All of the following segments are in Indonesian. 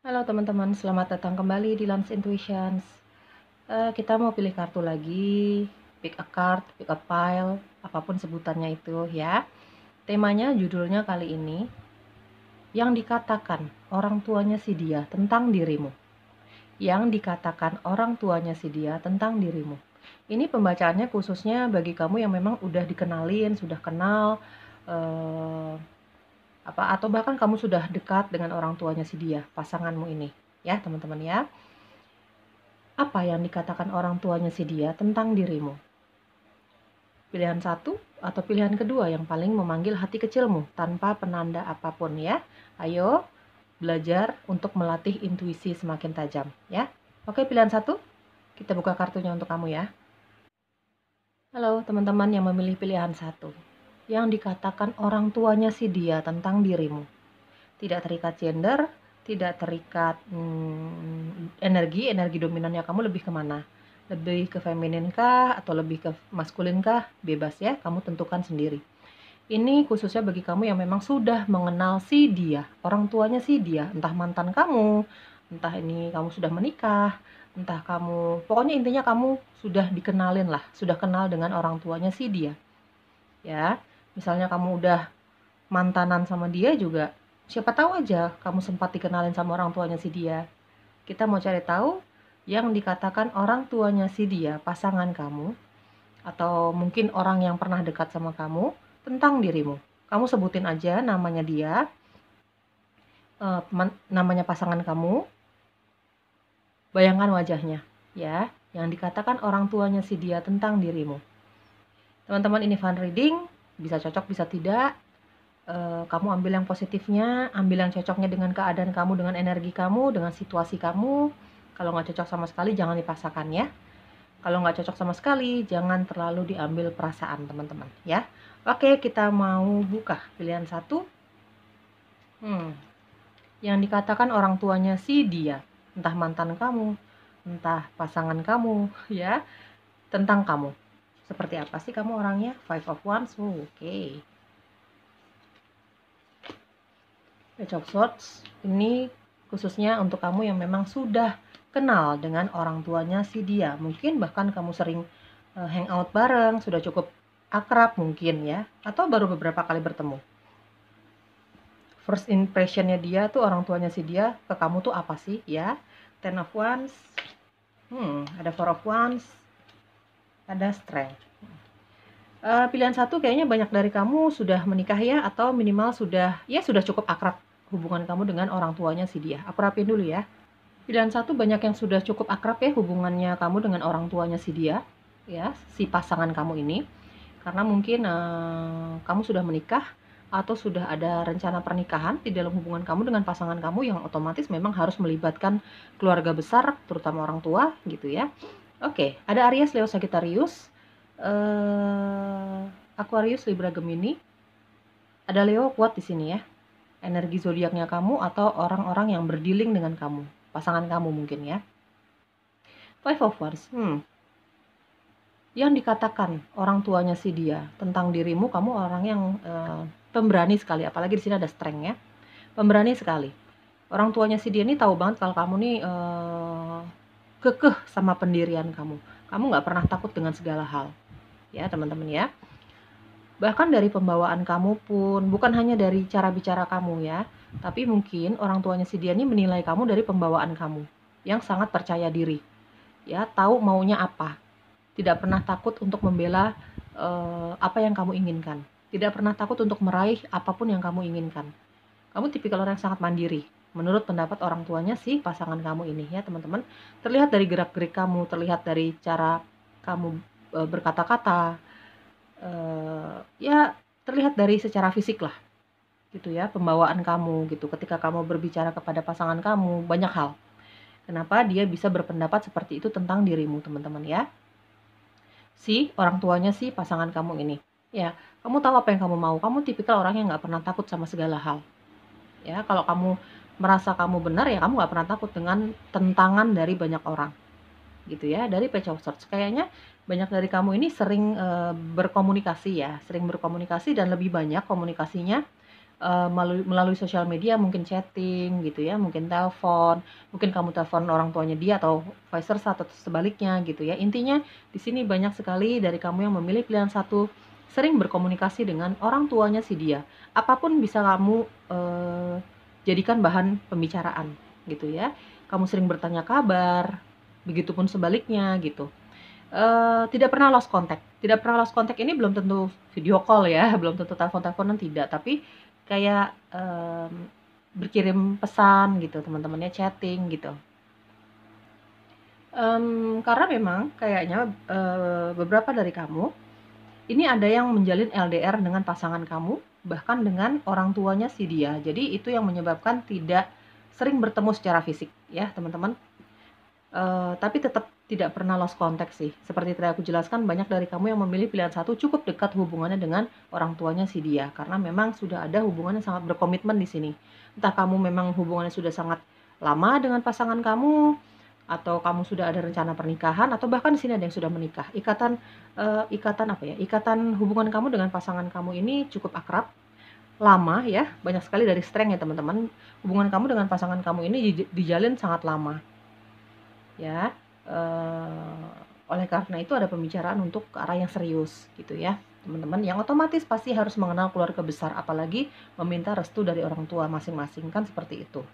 Halo teman-teman, selamat datang kembali di Lance Intuitions. Kita mau pilih kartu lagi, pick a card, pick a pile, apapun sebutannya itu ya. Temanya, judulnya kali ini, yang dikatakan orang tuanya si dia tentang dirimu. Yang dikatakan orang tuanya si dia tentang dirimu. Ini pembacaannya khususnya bagi kamu yang memang udah dikenalin, sudah kenal, eh, atau bahkan kamu sudah dekat dengan orang tuanya si dia, pasanganmu ini, ya teman-teman ya. Apa yang dikatakan orang tuanya si dia tentang dirimu? Pilihan satu atau pilihan kedua yang paling memanggil hati kecilmu tanpa penanda apapun ya. Ayo belajar untuk melatih intuisi semakin tajam ya. Oke, pilihan satu, kita buka kartunya untuk kamu ya. Halo teman-teman yang memilih pilihan satu. Yang dikatakan orang tuanya si dia tentang dirimu. Tidak terikat gender, tidak terikat energi dominannya kamu lebih kemana? Lebih ke feminin kah atau lebih ke maskulin kah? Bebas ya, kamu tentukan sendiri. Ini khususnya bagi kamu yang memang sudah mengenal si dia, orang tuanya si dia, entah mantan kamu, entah ini kamu sudah menikah, entah kamu, pokoknya intinya kamu sudah dikenalin lah, sudah kenal dengan orang tuanya si dia. Ya, misalnya kamu udah mantanan sama dia juga, siapa tahu aja kamu sempat dikenalin sama orang tuanya si dia. Kita mau cari tahu yang dikatakan orang tuanya si dia, pasangan kamu, atau mungkin orang yang pernah dekat sama kamu, tentang dirimu. Kamu sebutin aja namanya dia, namanya pasangan kamu, bayangkan wajahnya, ya, yang dikatakan orang tuanya si dia tentang dirimu. Teman-teman, ini fun reading, bisa cocok, bisa tidak. Kamu ambil yang positifnya, ambil yang cocoknya dengan keadaan kamu, dengan energi kamu, dengan situasi kamu. Kalau nggak cocok sama sekali, jangan dipaksakan ya. Kalau nggak cocok sama sekali, jangan terlalu diambil perasaan teman-teman ya. Oke, kita mau buka pilihan satu. Yang dikatakan orang tuanya si dia, entah mantan kamu, entah pasangan kamu ya, tentang kamu. Seperti apa sih kamu orangnya? Five of Wands. Oke. Page of Swords, ini khususnya untuk kamu yang memang sudah kenal dengan orang tuanya si dia. Mungkin bahkan kamu sering hangout bareng, sudah cukup akrab mungkin ya, atau baru beberapa kali bertemu. First impressionnya dia tuh, orang tuanya si dia ke kamu tuh apa sih ya? Ten of Wands, ada Four of Wands, ada Strength. Pilihan satu kayaknya banyak dari kamu sudah menikah ya, atau minimal sudah cukup akrab hubungan kamu dengan orang tuanya si dia. Aku rapin dulu ya. Pilihan satu banyak yang sudah cukup akrab ya hubungannya kamu dengan orang tuanya si dia, ya, si pasangan kamu ini. Karena mungkin kamu sudah menikah atau sudah ada rencana pernikahan di dalam hubungan kamu dengan pasangan kamu, yang otomatis memang harus melibatkan keluarga besar, terutama orang tua gitu ya. Oke, ada Aries, Leo, Sagittarius, Aquarius, Libra, Gemini. Ada Leo kuat di sini ya. Energi zodiaknya kamu atau orang-orang yang berdealing dengan kamu, pasangan kamu mungkin ya. Five of Wands. Yang dikatakan orang tuanya si dia tentang dirimu, kamu orang yang pemberani sekali, apalagi di sini ada Strength ya. Pemberani sekali. Orang tuanya si dia ini tahu banget kalau kamu nih kekeh sama pendirian kamu. Kamu nggak pernah takut dengan segala hal. Ya, teman-teman ya. Bahkan dari pembawaan kamu pun, bukan hanya dari cara bicara kamu ya, tapi mungkin orang tuanya si dia ini menilai kamu dari pembawaan kamu yang sangat percaya diri. Ya, tahu maunya apa. Tidak pernah takut untuk membela apa yang kamu inginkan. Tidak pernah takut untuk meraih apapun yang kamu inginkan. Kamu tipikal orang yang sangat mandiri, menurut pendapat orang tuanya si pasangan kamu ini ya teman-teman. Terlihat dari gerak-gerik kamu, terlihat dari cara kamu berkata-kata, ya terlihat dari secara fisik lah gitu ya, pembawaan kamu gitu ketika kamu berbicara kepada pasangan kamu, banyak hal. Kenapa dia bisa berpendapat seperti itu tentang dirimu teman-teman ya. Si orang tuanya si pasangan kamu ini ya, kamu tahu apa yang kamu mau. Kamu tipikal orang yang nggak pernah takut sama segala hal ya. Kalau kamu merasa kamu benar ya, kamu nggak pernah takut dengan tentangan dari banyak orang gitu ya. Dari Page of Swords kayaknya banyak dari kamu ini sering berkomunikasi ya, sering berkomunikasi dan lebih banyak komunikasinya melalui sosial media, mungkin chatting gitu ya, mungkin telepon, mungkin kamu telepon orang tuanya dia atau vice versa atau sebaliknya gitu ya. Intinya di sini banyak sekali dari kamu yang memilih pilihan satu, sering berkomunikasi dengan orang tuanya si dia. Apapun bisa kamu jadikan bahan pembicaraan gitu ya. Kamu sering bertanya kabar, begitupun sebaliknya gitu. Tidak pernah lost contact. Tidak pernah lost contact ini belum tentu video call ya, belum tentu telepon-teleponan tidak, tapi kayak, berkirim pesan gitu teman-temannya, chatting gitu. Karena memang kayaknya, beberapa dari kamu, ini ada yang menjalin LDR dengan pasangan kamu, bahkan dengan orang tuanya si dia. Jadi itu yang menyebabkan tidak sering bertemu secara fisik ya teman-teman. Tapi tetap tidak pernah lost contact sih. Seperti tadi aku jelaskan, banyak dari kamu yang memilih pilihan satu, cukup dekat hubungannya dengan orang tuanya si dia, karena memang sudah ada hubungan yang sangat berkomitmen di sini. Entah kamu memang hubungannya sudah sangat lama dengan pasangan kamu, atau kamu sudah ada rencana pernikahan, atau bahkan di sini ada yang sudah menikah. Ikatan apa ya? Ikatan hubungan kamu dengan pasangan kamu ini cukup akrab, lama ya, banyak sekali dari strength ya teman-teman. Hubungan kamu dengan pasangan kamu ini dijalin sangat lama. Ya, oleh karena itu ada pembicaraan untuk ke arah yang serius gitu ya teman-teman, yang otomatis pasti harus mengenal keluarga besar, apalagi meminta restu dari orang tua masing-masing, kan seperti itu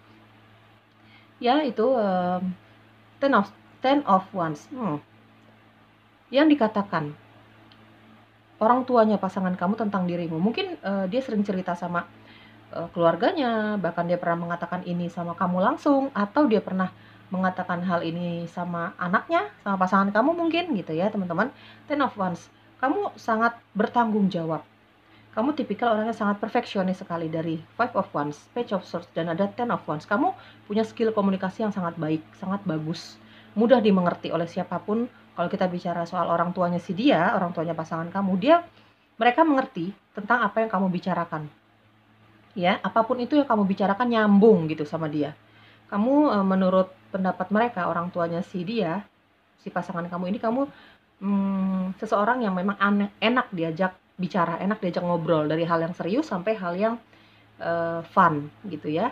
ya. Itu ten of wands, yang dikatakan orang tuanya pasangan kamu tentang dirimu. Mungkin dia sering cerita sama keluarganya, bahkan dia pernah mengatakan ini sama kamu langsung, atau dia pernah mengatakan hal ini sama anaknya, sama pasangan kamu mungkin gitu ya teman-teman. Ten of Wands, kamu sangat bertanggung jawab. Kamu tipikal orangnya sangat perfeksionis sekali. Dari Five of Wands, Page of Swords, dan ada Ten of Wands. Kamu punya skill komunikasi yang sangat baik, sangat bagus, mudah dimengerti oleh siapapun. Kalau kita bicara soal orang tuanya si dia, orang tuanya pasangan kamu, mereka mengerti tentang apa yang kamu bicarakan. Ya, apapun itu yang kamu bicarakan nyambung gitu sama dia. Kamu menurut pendapat mereka, orang tuanya si dia, si pasangan kamu ini, kamu seseorang yang memang enak diajak bicara, enak diajak ngobrol, dari hal yang serius sampai hal yang fun gitu ya.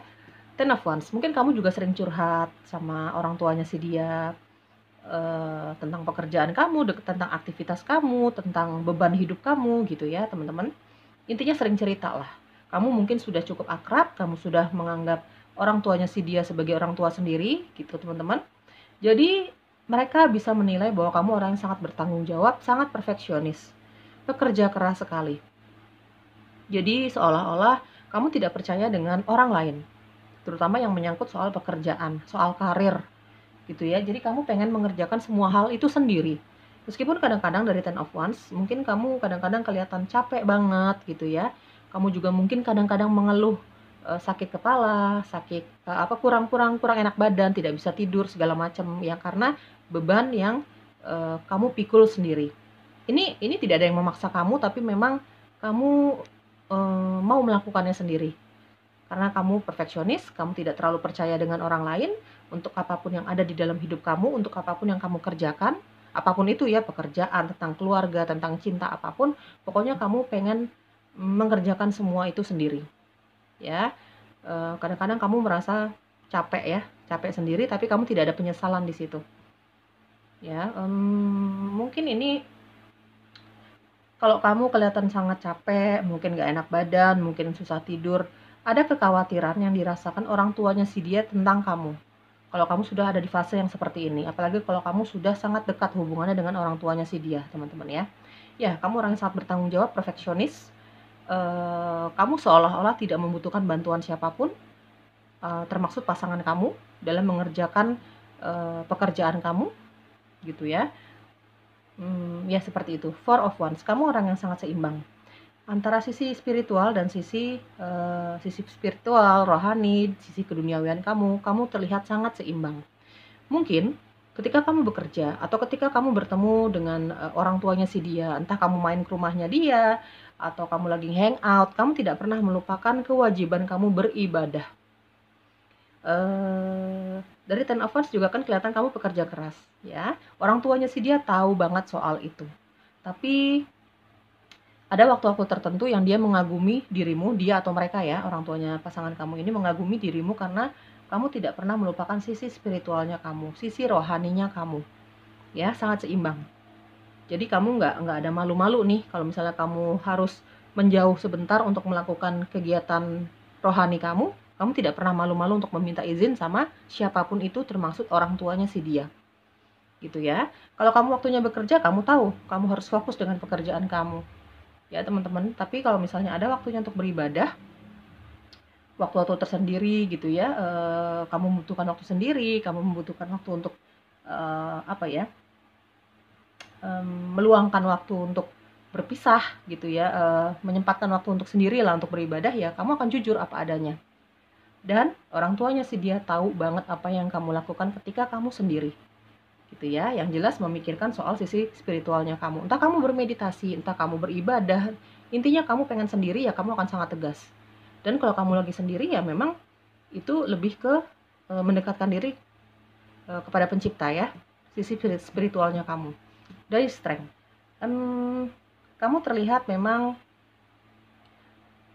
Ten of Wands, mungkin kamu juga sering curhat sama orang tuanya si dia, tentang pekerjaan kamu, tentang aktivitas kamu, tentang beban hidup kamu gitu ya teman-teman. Intinya sering cerita lah. Kamu mungkin sudah cukup akrab, kamu sudah menganggap orang tuanya si dia sebagai orang tua sendiri gitu teman-teman. Jadi mereka bisa menilai bahwa kamu orang yang sangat bertanggung jawab, sangat perfeksionis, pekerja keras sekali. Jadi seolah-olah kamu tidak percaya dengan orang lain, terutama yang menyangkut soal pekerjaan, soal karir gitu ya. Jadi kamu pengen mengerjakan semua hal itu sendiri. Meskipun kadang-kadang dari Ten of Wands, mungkin kamu kadang-kadang kelihatan capek banget gitu ya. Kamu juga mungkin kadang-kadang mengeluh sakit kepala, sakit kurang enak badan, tidak bisa tidur segala macam ya, karena beban yang kamu pikul sendiri. Ini tidak ada yang memaksa kamu, tapi memang kamu mau melakukannya sendiri. Karena kamu perfeksionis, kamu tidak terlalu percaya dengan orang lain, untuk apapun yang ada di dalam hidup kamu, untuk apapun yang kamu kerjakan, apapun itu ya, pekerjaan, tentang keluarga, tentang cinta, apapun, pokoknya kamu pengen mengerjakan semua itu sendiri. Ya, kadang-kadang kamu merasa capek ya, capek sendiri, tapi kamu tidak ada penyesalan di situ. Ya, mungkin ini kalau kamu kelihatan sangat capek, mungkin gak enak badan, mungkin susah tidur, ada kekhawatiran yang dirasakan orang tuanya si dia tentang kamu. Kalau kamu sudah ada di fase yang seperti ini, apalagi kalau kamu sudah sangat dekat hubungannya dengan orang tuanya si dia, teman-teman ya. Ya, kamu orang yang sangat bertanggung jawab, perfeksionis. Kamu seolah-olah tidak membutuhkan bantuan siapapun, termasuk pasangan kamu, dalam mengerjakan pekerjaan kamu, gitu ya. Ya seperti itu. Four of Wands, kamu orang yang sangat seimbang antara sisi spiritual dan sisi spiritual, rohani, sisi keduniawian kamu terlihat sangat seimbang. Mungkin ketika kamu bekerja atau ketika kamu bertemu dengan orang tuanya si dia, entah kamu main ke rumahnya dia atau kamu lagi hangout, kamu tidak pernah melupakan kewajiban kamu beribadah. Dari Ten of Wands juga kan kelihatan kamu pekerja keras ya. Orang tuanya si dia tahu banget soal itu. Tapi Ada waktu-waktu tertentu yang dia mengagumi dirimu, dia atau mereka ya, orang tuanya pasangan kamu ini mengagumi dirimu karena kamu tidak pernah melupakan sisi spiritualnya kamu, sisi rohaninya kamu, ya sangat seimbang. Jadi kamu nggak ada malu-malu nih kalau misalnya kamu harus menjauh sebentar untuk melakukan kegiatan rohani kamu, kamu tidak pernah malu-malu untuk meminta izin sama siapapun itu termasuk orang tuanya si dia. Gitu ya. Kalau kamu waktunya bekerja, kamu tahu, kamu harus fokus dengan pekerjaan kamu. Ya, teman-teman. Tapi kalau misalnya ada waktunya untuk beribadah, waktu-waktu tersendiri gitu ya, kamu membutuhkan waktu sendiri, kamu membutuhkan waktu untuk apa ya? Meluangkan waktu untuk berpisah gitu ya, menyempatkan waktu untuk sendiri lah untuk beribadah ya, kamu akan jujur apa adanya. Dan orang tuanya si dia tahu banget apa yang kamu lakukan ketika kamu sendiri. Gitu ya, yang jelas memikirkan soal sisi spiritualnya kamu. Entah kamu bermeditasi, entah kamu beribadah, intinya kamu pengen sendiri ya kamu akan sangat tegas. Dan kalau kamu lagi sendiri ya memang itu lebih ke mendekatkan diri kepada pencipta ya, sisi spiritualnya kamu. Dari strength, kamu terlihat memang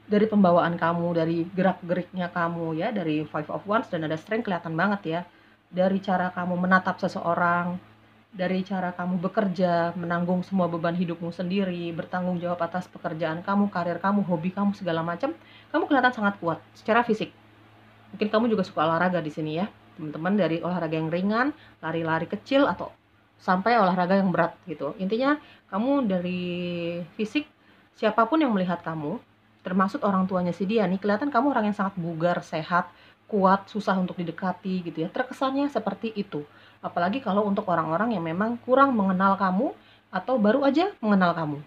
dari pembawaan kamu, dari gerak-geriknya kamu ya, dari Five of Wands dan ada strength kelihatan banget ya. Dari cara kamu menatap seseorang, dari cara kamu bekerja, menanggung semua beban hidupmu sendiri, bertanggung jawab atas pekerjaan kamu, karir kamu, hobi kamu segala macam, kamu kelihatan sangat kuat secara fisik. Mungkin kamu juga suka olahraga di sini ya, teman-teman, dari olahraga yang ringan, lari-lari kecil atau sampai olahraga yang berat gitu. Intinya kamu dari fisik, siapapun yang melihat kamu, termasuk orang tuanya si dia nih, kelihatan kamu orang yang sangat bugar, sehat, kuat, susah untuk didekati gitu ya. Terkesannya seperti itu. Apalagi kalau untuk orang-orang yang memang kurang mengenal kamu atau baru aja mengenal kamu.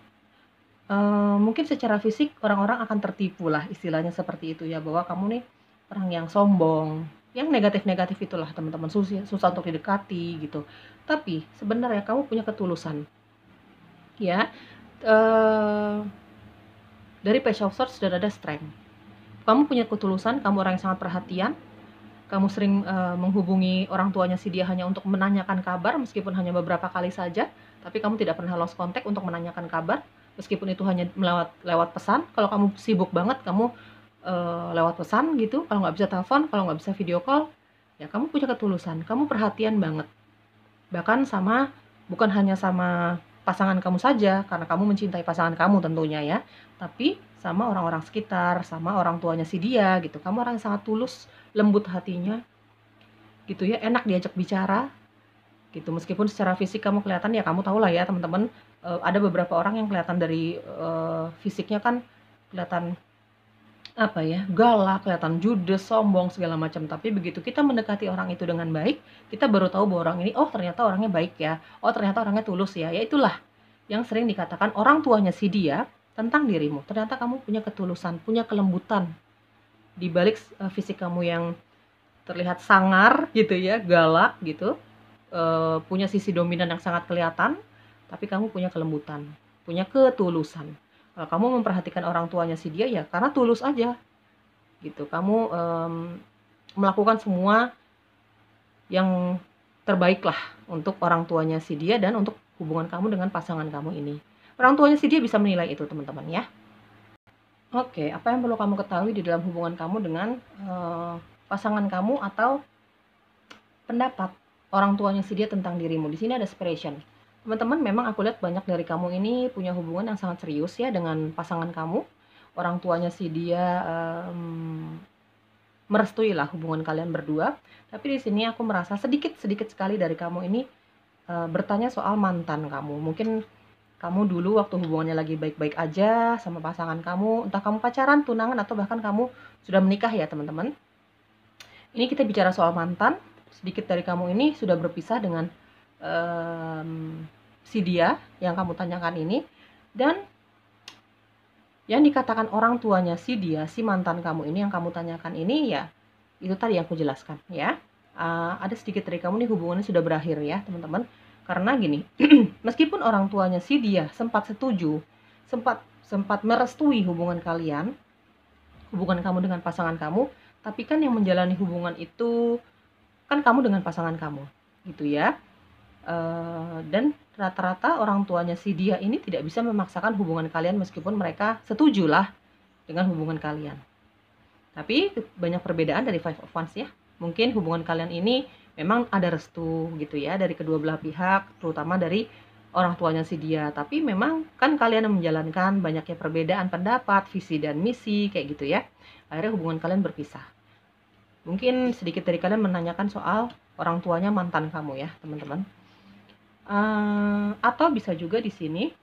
Mungkin secara fisik orang-orang akan tertipu lah istilahnya seperti itu ya, bahwa kamu nih orang yang sombong, yang negatif-negatif itulah teman-teman, susah untuk didekati gitu. Tapi sebenarnya kamu punya ketulusan ya. Eee, dari Page of Swords sudah ada strength. Kamu punya ketulusan, kamu orang yang sangat perhatian, kamu sering menghubungi orang tuanya si dia hanya untuk menanyakan kabar meskipun hanya beberapa kali saja, tapi kamu tidak pernah lost contact untuk menanyakan kabar, meskipun itu hanya lewat pesan. Kalau kamu sibuk banget, kamu lewat pesan gitu, kalau nggak bisa telepon, kalau nggak bisa video call, ya kamu punya ketulusan, kamu perhatian banget. Bahkan bukan hanya sama pasangan kamu saja, karena kamu mencintai pasangan kamu tentunya ya, tapi sama orang-orang sekitar, sama orang tuanya si dia gitu. Kamu orang yang sangat tulus, lembut hatinya gitu ya, enak diajak bicara gitu. Meskipun secara fisik kamu kelihatan ya, kamu tahu lah ya teman-teman, ada beberapa orang yang kelihatan dari fisiknya kan kelihatan apa ya, galak, kelihatan judes, sombong segala macam. Tapi begitu kita mendekati orang itu dengan baik, kita baru tahu bahwa orang ini, oh ternyata orangnya baik ya, oh ternyata orangnya tulus ya. Ya itulah yang sering dikatakan orang tuanya si dia tentang dirimu. Ternyata kamu punya ketulusan, punya kelembutan di balik fisik kamu yang terlihat sangar gitu ya, galak gitu, punya sisi dominan yang sangat kelihatan, tapi kamu punya kelembutan, punya ketulusan. Kalau kamu memperhatikan orang tuanya si dia ya karena tulus aja gitu. Kamu melakukan semua yang terbaik lah untuk orang tuanya si dia dan untuk hubungan kamu dengan pasangan kamu ini. Orang tuanya si dia bisa menilai itu teman-teman ya. Oke, apa yang perlu kamu ketahui di dalam hubungan kamu dengan pasangan kamu atau pendapat orang tuanya si dia tentang dirimu. Di sini ada separation. Teman-teman, memang aku lihat banyak dari kamu ini punya hubungan yang sangat serius ya dengan pasangan kamu. Orang tuanya si dia merestui lah hubungan kalian berdua. Tapi di sini aku merasa sedikit sekali dari kamu ini bertanya soal mantan kamu. Mungkin kamu dulu waktu hubungannya lagi baik-baik aja sama pasangan kamu, entah kamu pacaran, tunangan, atau bahkan kamu sudah menikah ya teman-teman. Ini kita bicara soal mantan, sedikit dari kamu ini sudah berpisah dengan si dia yang kamu tanyakan ini, dan yang dikatakan orang tuanya si dia, si mantan kamu ini yang kamu tanyakan ini ya, itu tadi yang aku jelaskan ya. Ada sedikit dari kamu nih hubungannya sudah berakhir ya teman-teman. Karena gini, meskipun orang tuanya si dia sempat setuju, sempat merestui hubungan kalian, hubungan kamu dengan pasangan kamu, tapi kan yang menjalani hubungan itu kan kamu dengan pasangan kamu, gitu ya. Dan rata-rata orang tuanya si dia ini tidak bisa memaksakan hubungan kalian meskipun mereka setuju lah dengan hubungan kalian. Tapi banyak perbedaan dari Five of Wands ya. Mungkin hubungan kalian ini memang ada restu gitu ya dari kedua belah pihak, terutama dari orang tuanya si dia. Tapi memang kan kalian yang menjalankan, banyaknya perbedaan pendapat, visi dan misi kayak gitu ya. Akhirnya hubungan kalian berpisah. Mungkin sedikit dari kalian menanyakan soal orang tuanya mantan kamu ya, teman-teman. Atau bisa juga di sini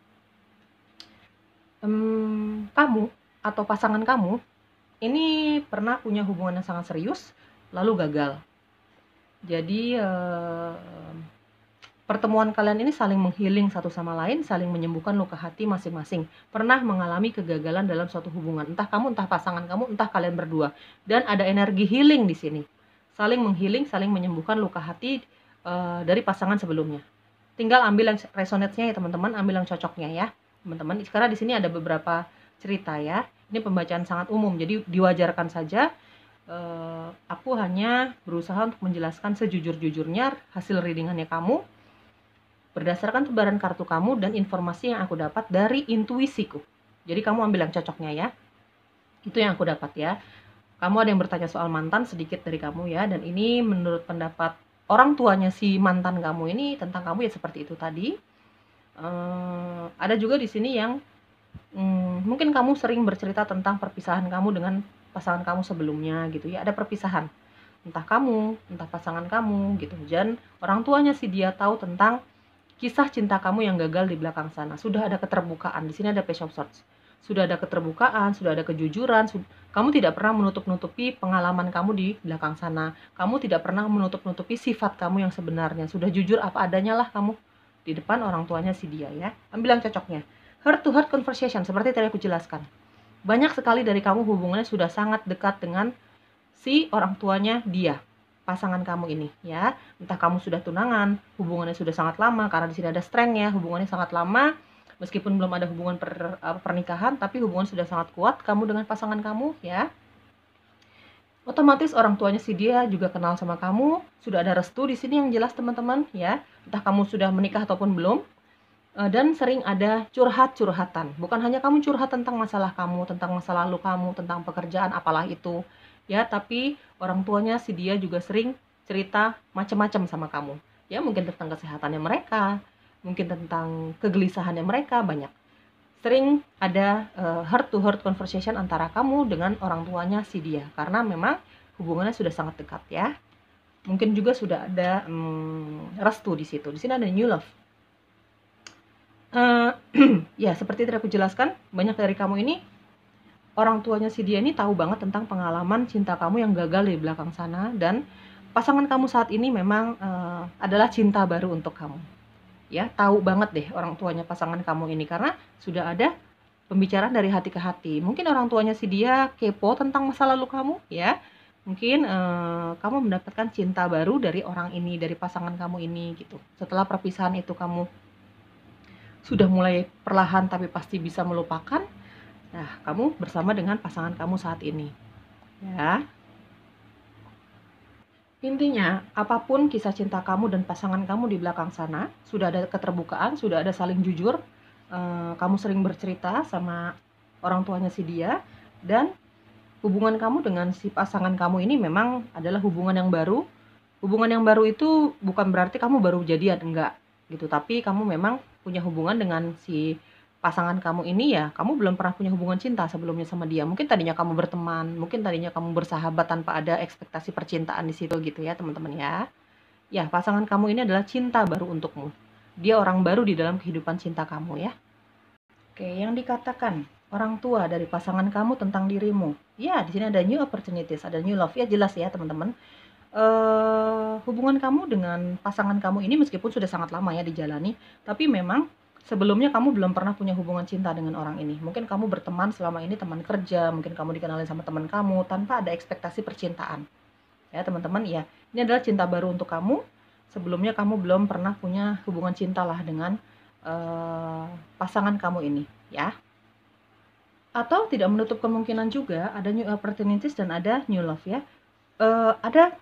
kamu atau pasangan kamu ini pernah punya hubungan yang sangat serius lalu gagal. Jadi pertemuan kalian ini saling menghealing satu sama lain, saling menyembuhkan luka hati masing-masing. Pernah mengalami kegagalan dalam suatu hubungan, entah kamu, entah pasangan kamu, entah kalian berdua. Dan ada energi healing di sini. Saling menghealing, saling menyembuhkan luka hati dari pasangan sebelumnya. Tinggal ambil yang resonate-nya ya teman-teman, ambil yang cocoknya ya teman-teman. Sekarang di sini ada beberapa cerita ya. Ini pembacaan sangat umum, jadi diwajarkan saja. Aku hanya berusaha untuk menjelaskan sejujur-jujurnya hasil readingannya kamu berdasarkan tebaran kartu kamu dan informasi yang aku dapat dari intuisiku. Jadi kamu ambil yang cocoknya ya. Itu yang aku dapat ya. Kamu ada yang bertanya soal mantan sedikit dari kamu ya, dan ini menurut pendapat orang tuanya si mantan kamu ini tentang kamu ya seperti itu tadi. Ada juga di sini yang mungkin kamu sering bercerita tentang perpisahan kamu dengan pasangan kamu sebelumnya gitu ya. Ada perpisahan. Entah kamu, entah pasangan kamu gitu. Dan orang tuanya si dia tahu tentang kisah cinta kamu yang gagal di belakang sana. Sudah ada keterbukaan. Di sini ada Page of Swords. Sudah ada keterbukaan, sudah ada kejujuran. Kamu tidak pernah menutup-nutupi pengalaman kamu di belakang sana. Kamu tidak pernah menutup-nutupi sifat kamu yang sebenarnya. Sudah jujur apa adanya lah kamu di depan orang tuanya si dia ya. Ambil yang cocoknya. Heart to heart conversation, seperti tadi aku jelaskan. Banyak sekali dari kamu hubungannya sudah sangat dekat dengan si orang tuanya dia, pasangan kamu ini ya. Entah kamu sudah tunangan, hubungannya sudah sangat lama, karena di sini ada strength ya, hubungannya sangat lama meskipun belum ada hubungan pernikahan, tapi hubungan sudah sangat kuat kamu dengan pasangan kamu ya. Otomatis orang tuanya si dia juga kenal sama kamu, sudah ada restu di sini yang jelas teman-teman ya. Entah kamu sudah menikah ataupun belum. Dan sering ada curhat-curhatan. Bukan hanya kamu curhat tentang masalah kamu, tentang masa lalu kamu, tentang pekerjaan apalah itu ya, tapi orang tuanya si dia juga sering cerita macam-macam sama kamu ya, mungkin tentang kesehatannya mereka, mungkin tentang kegelisahannya mereka, banyak. Sering ada heart to heart conversation antara kamu dengan orang tuanya si dia, karena memang hubungannya sudah sangat dekat ya. Mungkin juga sudah ada restu di situ. Di sini ada new love. Ya seperti tadi aku jelaskan, banyak dari kamu ini orang tuanya si dia ini tahu banget tentang pengalaman cinta kamu yang gagal di belakang sana, dan pasangan kamu saat ini memang adalah cinta baru untuk kamu ya. Tahu banget deh orang tuanya pasangan kamu ini, karena sudah ada pembicaraan dari hati ke hati. Mungkin orang tuanya si dia kepo tentang masa lalu kamu ya. Mungkin kamu mendapatkan cinta baru dari orang ini, dari pasangan kamu ini gitu. Setelah perpisahan itu kamu sudah mulai perlahan tapi pasti bisa melupakan. Nah, kamu bersama dengan pasangan kamu saat ini. Ya. Intinya, apapun kisah cinta kamu dan pasangan kamu di belakang sana, sudah ada keterbukaan, sudah ada saling jujur. Kamu sering bercerita sama orang tuanya si dia, dan hubungan kamu dengan si pasangan kamu ini memang adalah hubungan yang baru. Hubungan yang baru itu bukan berarti kamu baru jadian, enggak gitu, tapi kamu memang punya hubungan dengan si pasangan kamu ini ya. Kamu belum pernah punya hubungan cinta sebelumnya sama dia. Mungkin tadinya kamu berteman, mungkin tadinya kamu bersahabat tanpa ada ekspektasi percintaan di situ gitu ya teman-teman ya. Ya, pasangan kamu ini adalah cinta baru untukmu. Dia orang baru di dalam kehidupan cinta kamu ya. Oke, yang dikatakan orang tua dari pasangan kamu tentang dirimu. Ya, di sini ada new opportunities, ada new love ya, jelas ya teman-teman. Hubungan kamu dengan pasangan kamu ini meskipun sudah sangat lama ya dijalani, tapi memang sebelumnya kamu belum pernah punya hubungan cinta dengan orang ini. Mungkin kamu berteman selama ini, teman kerja, mungkin kamu dikenalin sama teman kamu tanpa ada ekspektasi percintaan. Ya teman-teman ya, ini adalah cinta baru untuk kamu. Sebelumnya kamu belum pernah punya hubungan cinta lah dengan pasangan kamu ini ya. Atau tidak menutup kemungkinan juga ada new opportunities dan ada new love ya. Ada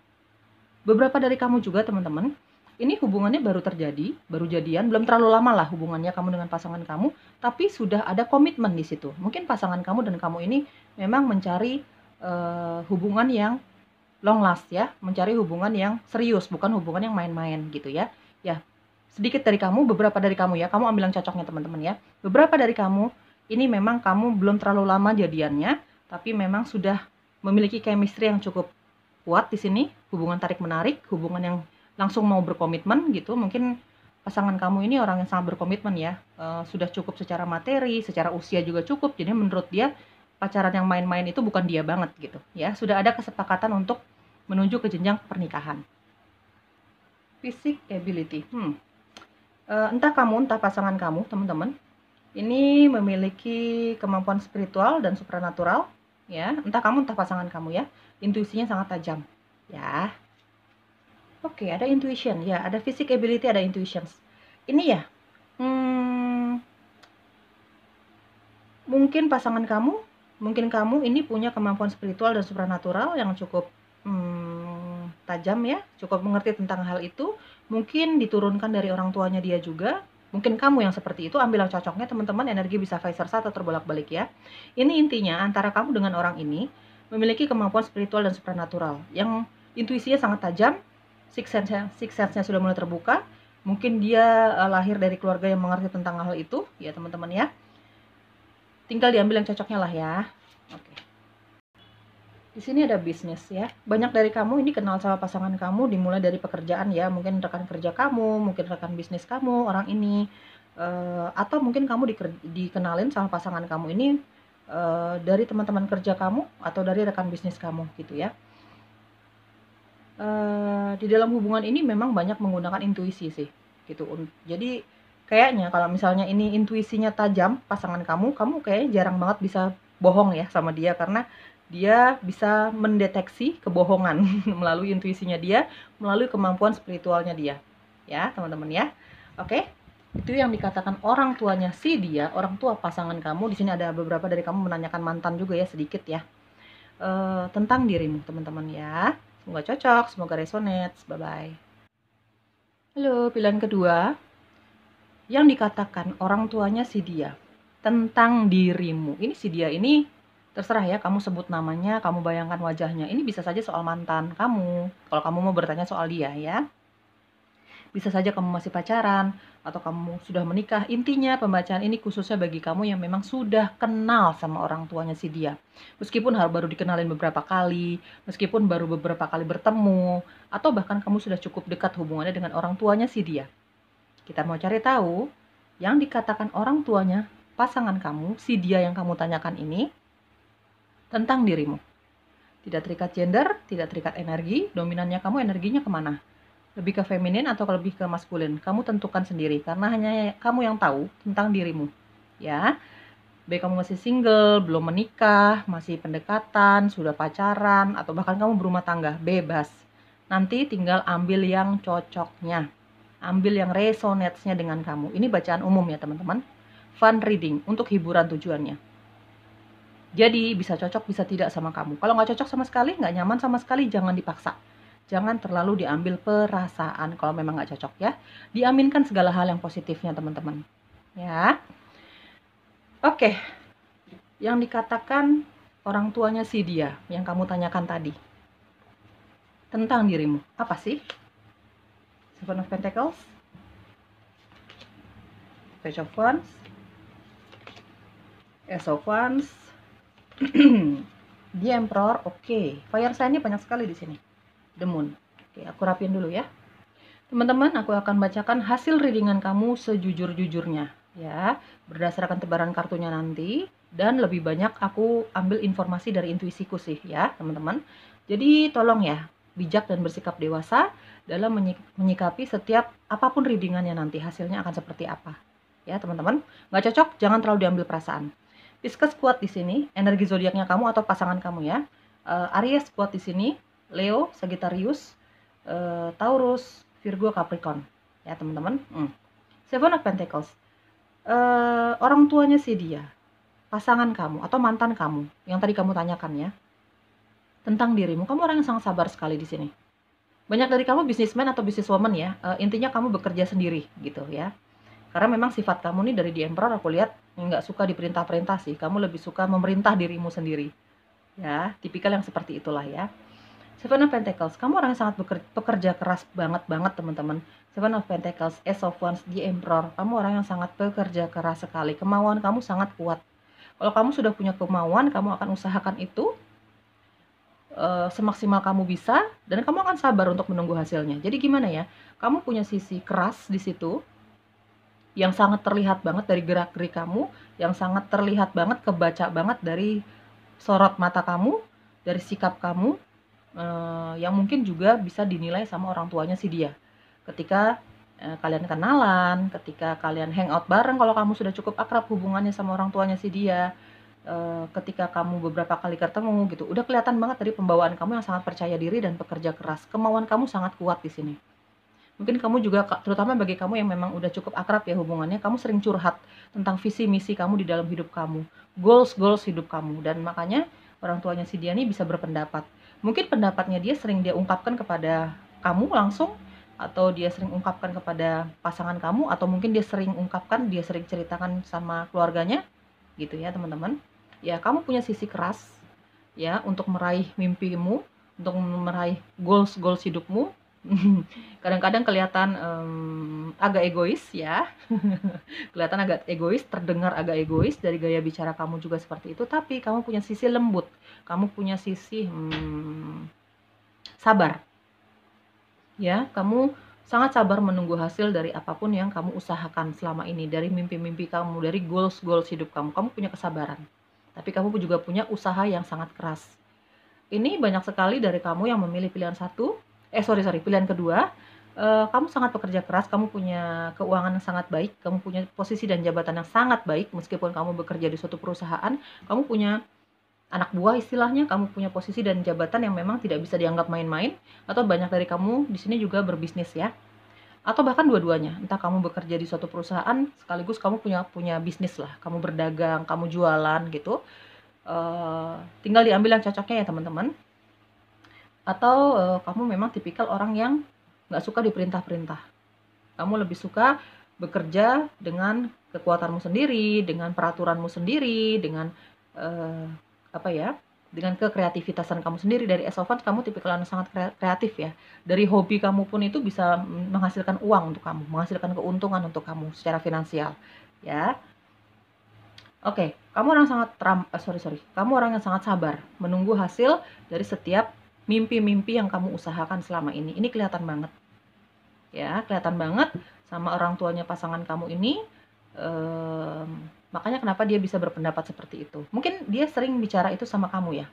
beberapa dari kamu juga teman-teman Ini hubungannya baru terjadi, baru jadian, belum terlalu lama lah hubungannya kamu dengan pasangan kamu, tapi sudah ada komitmen di situ. Mungkin pasangan kamu dan kamu ini memang mencari hubungan yang long last ya, mencari hubungan yang serius, bukan hubungan yang main-main gitu ya. Ya, sedikit dari kamu, beberapa dari kamu ya, kamu ambil yang cocoknya teman-teman ya. Beberapa dari kamu, ini memang kamu belum terlalu lama jadiannya, tapi memang sudah memiliki chemistry yang cukup kuat di sini, hubungan tarik-menarik, hubungan yang langsung mau berkomitmen gitu. Mungkin pasangan kamu ini orang yang sangat berkomitmen ya, sudah cukup secara materi, secara usia juga cukup, jadi menurut dia pacaran yang main-main itu bukan dia banget gitu ya. Sudah ada kesepakatan untuk menuju ke jenjang pernikahan. Fisik ability, entah kamu, entah pasangan kamu, teman-teman, ini memiliki kemampuan spiritual dan supranatural, ya. Entah kamu, entah pasangan kamu ya. Intuisinya sangat tajam, ya. Oke, ada intuition, ya. Ada physic ability, ada intuitions. Ini ya, mungkin pasangan kamu, mungkin kamu ini punya kemampuan spiritual dan supranatural yang cukup tajam ya, cukup mengerti tentang hal itu. Mungkin diturunkan dari orang tuanya dia juga. Mungkin kamu yang seperti itu, ambil yang cocoknya teman-teman, energi bisa vice versa atau terbolak-balik ya. Ini intinya antara kamu dengan orang ini memiliki kemampuan spiritual dan supranatural yang intuisinya sangat tajam, sixth sense-nya sudah mulai terbuka. Mungkin dia lahir dari keluarga yang mengerti tentang hal itu ya teman-teman ya. Tinggal diambil yang cocoknya lah ya. Oke. Di sini ada bisnis ya. Banyak dari kamu ini kenal sama pasangan kamu dimulai dari pekerjaan ya. Mungkin rekan kerja kamu, mungkin rekan bisnis kamu, orang ini. Atau mungkin kamu dikenalin sama pasangan kamu ini dari teman-teman kerja kamu atau dari rekan bisnis kamu gitu ya. Di dalam hubungan ini memang banyak menggunakan intuisi sih gitu. Jadi kayaknya kalau misalnya ini intuisinya tajam pasangan kamu kayaknya jarang banget bisa bohong ya sama dia, karena dia bisa mendeteksi kebohongan melalui intuisinya dia, melalui kemampuan spiritualnya dia. Ya, teman-teman ya. Oke. Itu yang dikatakan orang tuanya si dia, orang tua pasangan kamu. Di sini ada beberapa dari kamu menanyakan mantan juga ya, sedikit ya. Tentang dirimu, teman-teman ya. Semoga cocok, semoga resonate. Bye-bye. Halo, pilihan kedua. Yang dikatakan orang tuanya si dia tentang dirimu. Ini si dia ini terserah ya, kamu sebut namanya, kamu bayangkan wajahnya. Ini bisa saja soal mantan kamu, kalau kamu mau bertanya soal dia ya. Bisa saja kamu masih pacaran, atau kamu sudah menikah. Intinya pembacaan ini khususnya bagi kamu yang memang sudah kenal sama orang tuanya si dia. Meskipun baru dikenalin beberapa kali, meskipun baru beberapa kali bertemu, atau bahkan kamu sudah cukup dekat hubungannya dengan orang tuanya si dia. Kita mau cari tahu yang dikatakan orang tuanya pasangan kamu, si dia yang kamu tanyakan ini, tentang dirimu. Tidak terikat gender, tidak terikat energi, dominannya kamu energinya kemana? Lebih ke feminin atau lebih ke maskulin? Kamu tentukan sendiri, karena hanya kamu yang tahu tentang dirimu. Ya, baik kamu masih single, belum menikah, masih pendekatan, sudah pacaran, atau bahkan kamu berumah tangga, bebas. Nanti tinggal ambil yang cocoknya. Ambil yang resonates-nya dengan kamu. Ini bacaan umum ya teman-teman. Fun reading, untuk hiburan tujuannya. Jadi bisa cocok, bisa tidak sama kamu. Kalau nggak cocok sama sekali, nggak nyaman sama sekali, jangan dipaksa. Jangan terlalu diambil perasaan kalau memang nggak cocok ya. Diaminkan segala hal yang positifnya teman-teman. Ya. Oke. Yang dikatakan orang tuanya si dia, yang kamu tanyakan tadi. Tentang dirimu. Apa sih? Seven of Pentacles. Page of Wands. Ace of Wands. The Emperor. Oke. Fire sign-nya banyak sekali di sini. The Moon. Oke, aku rapin dulu ya. Teman-teman, aku akan bacakan hasil readingan kamu sejujur-jujurnya ya, berdasarkan tebaran kartunya nanti, dan lebih banyak aku ambil informasi dari intuisiku sih ya, teman-teman. Jadi tolong ya, bijak dan bersikap dewasa dalam menyikapi setiap apapun readingannya nanti, hasilnya akan seperti apa. Ya, teman-teman. Nggak cocok, jangan terlalu diambil perasaan. Pisces kuat di sini, energi zodiaknya kamu atau pasangan kamu ya. Aries kuat di sini, Leo, Sagittarius, Taurus, Virgo, Capricorn. Ya, teman-teman. Seven of Pentacles. Orang tuanya si dia, pasangan kamu atau mantan kamu yang tadi kamu tanyakan ya, tentang dirimu. Kamu orang yang sangat sabar sekali di sini. Banyak dari kamu businessman atau businesswoman ya, intinya kamu bekerja sendiri gitu ya. Karena memang sifat kamu nih dari The Emperor aku lihat nggak suka diperintah-perintah sih, kamu lebih suka memerintah dirimu sendiri. Ya, tipikal yang seperti itulah ya. Seven of Pentacles, kamu orang yang sangat pekerja keras banget teman-teman. Seven of Pentacles, Ace of Wands, The Emperor, kamu orang yang sangat pekerja keras sekali. Kemauan kamu sangat kuat. Kalau kamu sudah punya kemauan, kamu akan usahakan itu semaksimal kamu bisa, dan kamu akan sabar untuk menunggu hasilnya. Jadi gimana ya? Kamu punya sisi keras di situ, yang sangat terlihat banget dari gerak-gerik kamu, yang sangat terlihat banget, kebaca banget dari sorot mata kamu, dari sikap kamu, yang mungkin juga bisa dinilai sama orang tuanya si dia. Ketika kalian kenalan, ketika kalian hangout bareng, kalau kamu sudah cukup akrab hubungannya sama orang tuanya si dia, ketika kamu beberapa kali ketemu gitu, udah kelihatan banget dari pembawaan kamu yang sangat percaya diri dan pekerja keras. Kemauan kamu sangat kuat di sini. Mungkin kamu juga, terutama bagi kamu yang memang udah cukup akrab ya hubungannya, kamu sering curhat tentang visi misi kamu di dalam hidup kamu, goals hidup kamu, dan makanya orang tuanya si dia nih bisa berpendapat. Mungkin pendapatnya dia sering dia ungkapkan kepada kamu langsung, atau dia sering ungkapkan kepada pasangan kamu, atau mungkin dia sering ungkapkan, dia sering ceritakan sama keluarganya gitu ya teman-teman. Ya, kamu punya sisi keras ya untuk meraih mimpimu, untuk meraih goals hidupmu. Kadang-kadang kelihatan agak egois ya. Kelihatan agak egois, terdengar agak egois dari gaya bicara kamu juga seperti itu, tapi kamu punya sisi lembut, kamu punya sisi sabar ya. Kamu sangat sabar menunggu hasil dari apapun yang kamu usahakan selama ini, dari mimpi-mimpi kamu, dari goals hidup kamu. Kamu punya kesabaran, tapi kamu juga punya usaha yang sangat keras. Ini banyak sekali dari kamu yang memilih pilihan satu, pilihan kedua. Kamu sangat pekerja keras, kamu punya keuangan yang sangat baik, kamu punya posisi dan jabatan yang sangat baik, meskipun kamu bekerja di suatu perusahaan, kamu punya anak buah istilahnya, kamu punya posisi dan jabatan yang memang tidak bisa dianggap main-main, atau banyak dari kamu di sini juga berbisnis ya, atau bahkan dua-duanya. Entah kamu bekerja di suatu perusahaan sekaligus kamu punya bisnis lah, kamu berdagang, kamu jualan gitu. Tinggal diambil yang cocoknya ya teman-teman. Atau kamu memang tipikal orang yang nggak suka diperintah-perintah. Kamu lebih suka bekerja dengan kekuatanmu sendiri, dengan peraturanmu sendiri, dengan dengan kekreativitasan kamu sendiri. Dari Ace of Wands, kamu tipikal yang sangat kreatif ya. Dari hobi kamu pun itu bisa menghasilkan uang untuk kamu, menghasilkan keuntungan untuk kamu secara finansial ya. Oke, kamu orang kamu orang yang sangat sabar menunggu hasil dari setiap mimpi-mimpi yang kamu usahakan selama ini. Ini kelihatan banget ya, kelihatan banget sama orang tuanya pasangan kamu ini. Makanya kenapa dia bisa berpendapat seperti itu. Mungkin dia sering bicara itu sama kamu ya,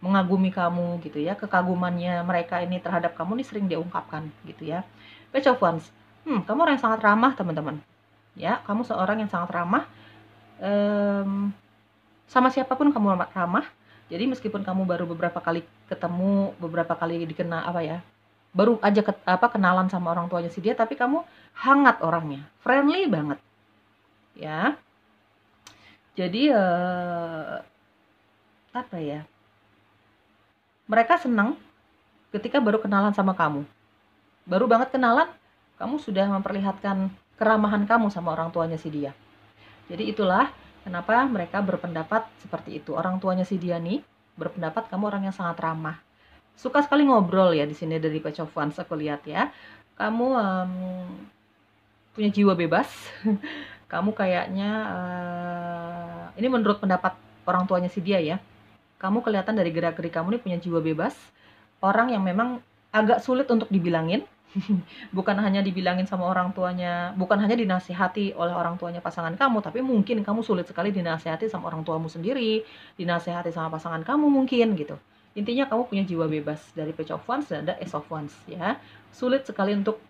mengagumi kamu gitu ya, kekagumannya mereka ini terhadap kamu nih sering dia ungkapkan gitu ya. Page of Wands, kamu orang yang sangat ramah teman-teman ya, kamu seorang yang sangat ramah. Sama siapapun kamu ramah. Jadi meskipun kamu baru beberapa kali ketemu, beberapa kali baru aja kenalan sama orang tuanya si dia, tapi kamu hangat orangnya, friendly banget ya. Jadi mereka senang ketika baru kenalan sama kamu, baru banget kenalan, kamu sudah memperlihatkan keramahan kamu sama orang tuanya si dia. Jadi itulah kenapa mereka berpendapat seperti itu. Orang tuanya si dia nih berpendapat kamu orang yang sangat ramah. Suka sekali ngobrol ya di sini dari Page of Wands aku lihat ya. Kamu punya jiwa bebas. Kamu kayaknya ini menurut pendapat orang tuanya si dia ya. Kamu kelihatan dari gerak-gerik kamu nih punya jiwa bebas. Orang yang memang agak sulit untuk dibilangin. Bukan hanya dibilangin sama orang tuanya, bukan hanya dinasihati oleh orang tuanya pasangan kamu, tapi mungkin kamu sulit sekali dinasihati sama orang tuamu sendiri, dinasihati sama pasangan kamu mungkin gitu. Intinya kamu punya jiwa bebas. Dari Page of Wands dan ada Ace of Wands ya. Sulit sekali untuk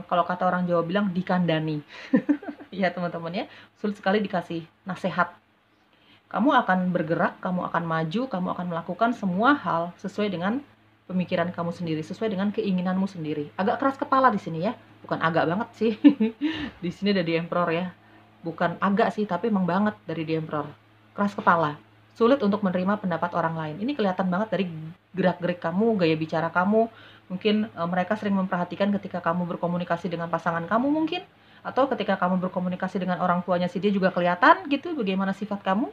kalau kata orang Jawa bilang dikandani. Ya teman-teman ya, sulit sekali dikasih nasihat. Kamu akan bergerak, kamu akan maju, kamu akan melakukan semua hal sesuai dengan pemikiran kamu sendiri, sesuai dengan keinginanmu sendiri. Agak keras kepala di sini ya, bukan agak banget sih. Di sini ada The Emperor ya, bukan agak sih, tapi emang banget dari The Emperor. Keras kepala, sulit untuk menerima pendapat orang lain. Ini kelihatan banget dari gerak-gerik kamu, gaya bicara kamu. Mungkin mereka sering memperhatikan ketika kamu berkomunikasi dengan pasangan kamu mungkin, atau ketika kamu berkomunikasi dengan orang tuanya si dia juga kelihatan gitu bagaimana sifat kamu,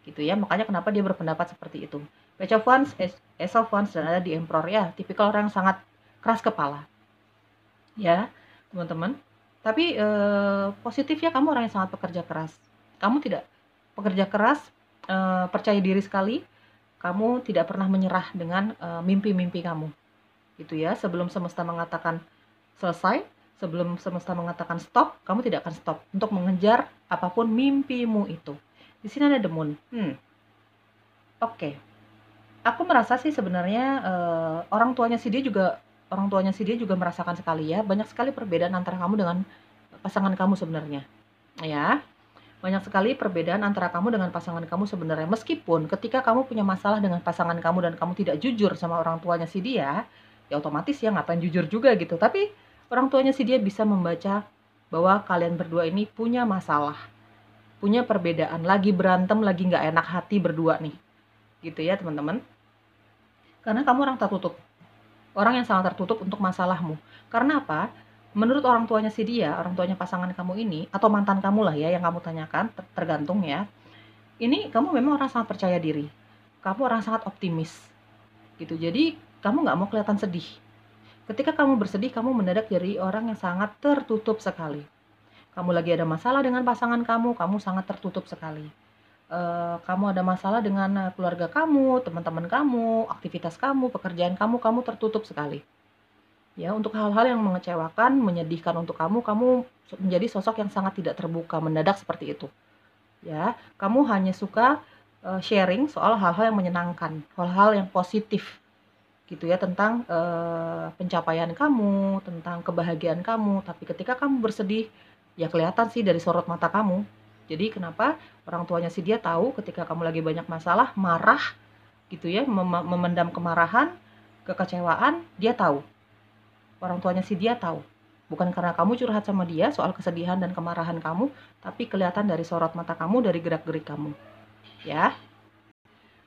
gitu ya. Makanya kenapa dia berpendapat seperti itu. Page of Wands, Ace of Wands, dan ada di Emperor ya, tipikal orang yang sangat keras kepala. Ya, teman-teman. Tapi positifnya kamu orang yang sangat pekerja keras. Kamu tidak pekerja keras, percaya diri sekali. Kamu tidak pernah menyerah dengan mimpi-mimpi kamu, gitu ya. Sebelum semesta mengatakan selesai, sebelum semesta mengatakan stop, kamu tidak akan stop untuk mengejar apapun mimpimu itu. Di sini ada The Moon. Oke. Aku merasa sih sebenarnya orang tuanya si dia juga merasakan sekali ya. Banyak sekali perbedaan antara kamu dengan pasangan kamu sebenarnya. Ya. Banyak sekali perbedaan antara kamu dengan pasangan kamu sebenarnya. Meskipun ketika kamu punya masalah dengan pasangan kamu dan kamu tidak jujur sama orang tuanya si dia, ya otomatis ya ngapain jujur juga gitu. Tapi orang tuanya si dia bisa membaca bahwa kalian berdua ini punya masalah, punya perbedaan, lagi berantem, lagi nggak enak hati berdua nih. Gitu ya teman-teman. Karena kamu orang tertutup. Orang yang sangat tertutup untuk masalahmu. Karena apa? Menurut orang tuanya si dia, orang tuanya pasangan kamu ini, atau mantan kamu lah ya yang kamu tanyakan, tergantung ya. Ini kamu memang orang sangat percaya diri. Kamu orang sangat optimis. Gitu. Jadi kamu nggak mau kelihatan sedih. Ketika kamu bersedih, kamu mendadak jadi orang yang sangat tertutup sekali. Kamu lagi ada masalah dengan pasangan kamu sangat tertutup sekali. Kamu ada masalah dengan keluarga kamu, teman-teman kamu, aktivitas kamu, pekerjaan kamu tertutup sekali. Ya, untuk hal-hal yang mengecewakan, menyedihkan untuk kamu menjadi sosok yang sangat tidak terbuka, mendadak seperti itu. Ya, kamu hanya suka sharing soal hal-hal yang menyenangkan, hal-hal yang positif gitu ya, tentang pencapaian kamu, tentang kebahagiaan kamu. Tapi ketika kamu bersedih, ya kelihatan sih dari sorot mata kamu. Jadi kenapa orang tuanya si dia tahu ketika kamu lagi banyak masalah, marah gitu ya, memendam kemarahan, kekecewaan, dia tahu. Orang tuanya si dia tahu. Bukan karena kamu curhat sama dia soal kesedihan dan kemarahan kamu, tapi kelihatan dari sorot mata kamu, dari gerak-gerik kamu. Ya.